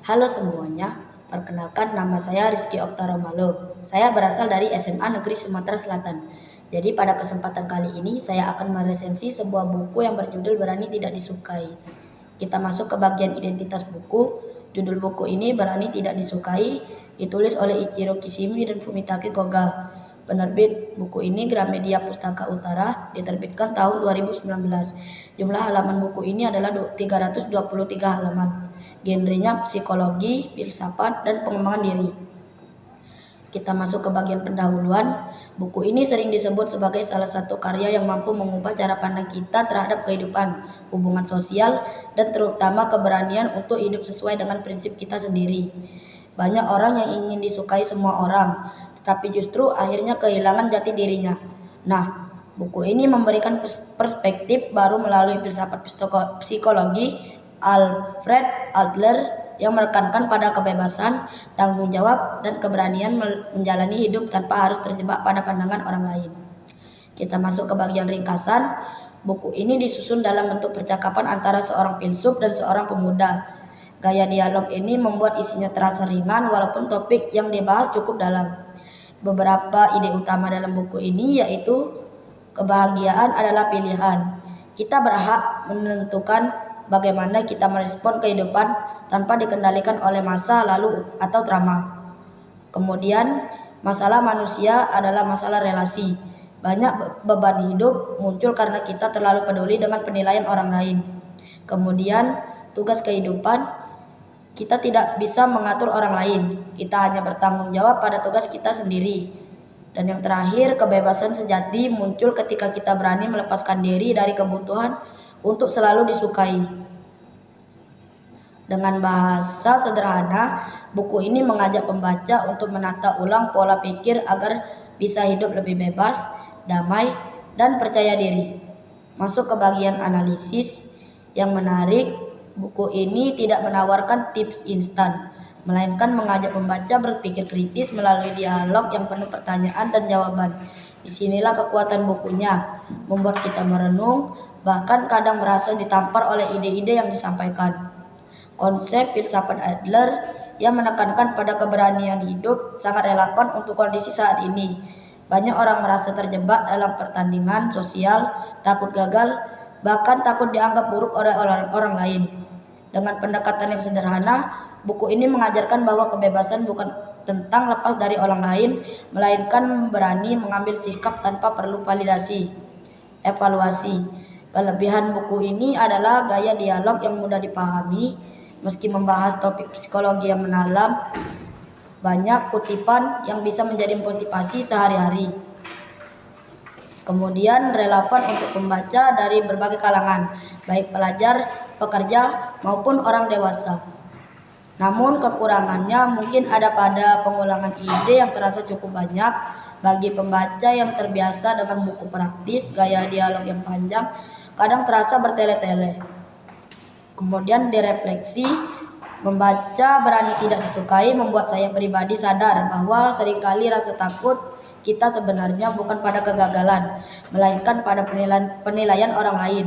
Halo semuanya, perkenalkan nama saya Rizky Oktaromalo. Saya berasal dari SMA Negeri Sumatera Selatan. Jadi pada kesempatan kali ini saya akan meresensi sebuah buku yang berjudul Berani Tidak Disukai. Kita masuk ke bagian identitas buku. Judul buku ini Berani Tidak Disukai, ditulis oleh Ichiro Kishimi dan Fumitake Koga. Penerbit buku ini Gramedia Pustaka Utara, diterbitkan tahun 2019. Jumlah halaman buku ini adalah 323 halaman. Genrenya psikologi, filsafat, dan pengembangan diri. Kita masuk ke bagian pendahuluan. Buku ini sering disebut sebagai salah satu karya yang mampu mengubah cara pandang kita terhadap kehidupan, hubungan sosial, dan terutama keberanian untuk hidup sesuai dengan prinsip kita sendiri. Banyak orang yang ingin disukai semua orang, tetapi justru akhirnya kehilangan jati dirinya. Nah, buku ini memberikan perspektif baru melalui filsafat psikologi Alfred Adler yang menekankan pada kebebasan, tanggung jawab, dan keberanian menjalani hidup tanpa harus terjebak pada pandangan orang lain. Kita masuk ke bagian ringkasan. Buku ini disusun dalam bentuk percakapan antara seorang filsuf dan seorang pemuda. Gaya dialog ini membuat isinya terasa ringan walaupun topik yang dibahas cukup dalam. Beberapa ide utama dalam buku ini yaitu kebahagiaan adalah pilihan. Kita berhak menentukan bagaimana kita merespon kehidupan tanpa dikendalikan oleh masa lalu atau trauma. Kemudian, masalah manusia adalah masalah relasi. Banyak beban hidup muncul karena kita terlalu peduli dengan penilaian orang lain. Kemudian, tugas kehidupan, kita tidak bisa mengatur orang lain. Kita hanya bertanggung jawab pada tugas kita sendiri. Dan yang terakhir, kebebasan sejati muncul ketika kita berani melepaskan diri dari kebutuhan untuk selalu disukai. Dengan bahasa sederhana, buku ini mengajak pembaca untuk menata ulang pola pikir agar bisa hidup lebih bebas, damai, dan percaya diri. Masuk ke bagian analisis yang menarik, buku ini tidak menawarkan tips instan, melainkan mengajak pembaca berpikir kritis melalui dialog yang penuh pertanyaan dan jawaban. Disinilah kekuatan bukunya, membuat kita merenung, bahkan kadang merasa ditampar oleh ide-ide yang disampaikan. Konsep filsafat Adler yang menekankan pada keberanian hidup sangat relevan untuk kondisi saat ini. Banyak orang merasa terjebak dalam pertandingan sosial, takut gagal, bahkan takut dianggap buruk oleh orang lain. Dengan pendekatan yang sederhana, buku ini mengajarkan bahwa kebebasan bukan tentang lepas dari orang lain, melainkan berani mengambil sikap tanpa perlu validasi. Evaluasi. Kelebihan buku ini adalah gaya dialog yang mudah dipahami. Meski membahas topik psikologi yang mendalam, banyak kutipan yang bisa menjadi motivasi sehari-hari. Kemudian relevan untuk pembaca dari berbagai kalangan, baik pelajar, pekerja, maupun orang dewasa. Namun kekurangannya mungkin ada pada pengulangan ide yang terasa cukup banyak. Bagi pembaca yang terbiasa dengan buku praktis, gaya dialog yang panjang kadang terasa bertele-tele. Kemudian direfleksi, membaca Berani Tidak Disukai membuat saya pribadi sadar bahwa seringkali rasa takut kita sebenarnya bukan pada kegagalan, melainkan pada penilaian orang lain.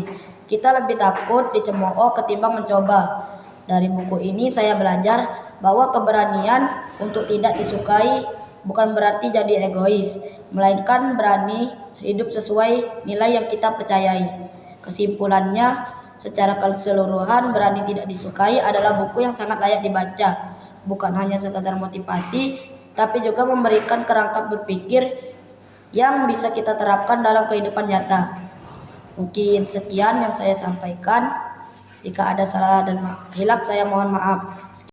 Kita lebih takut dicemooh ketimbang mencoba. Dari buku ini saya belajar bahwa keberanian untuk tidak disukai bukan berarti jadi egois, melainkan berani hidup sesuai nilai yang kita percayai. Kesimpulannya, secara keseluruhan Berani Tidak Disukai adalah buku yang sangat layak dibaca. Bukan hanya sekadar motivasi, tapi juga memberikan kerangka berpikir yang bisa kita terapkan dalam kehidupan nyata. Mungkin sekian yang saya sampaikan. Jika ada salah dan hilap saya mohon maaf.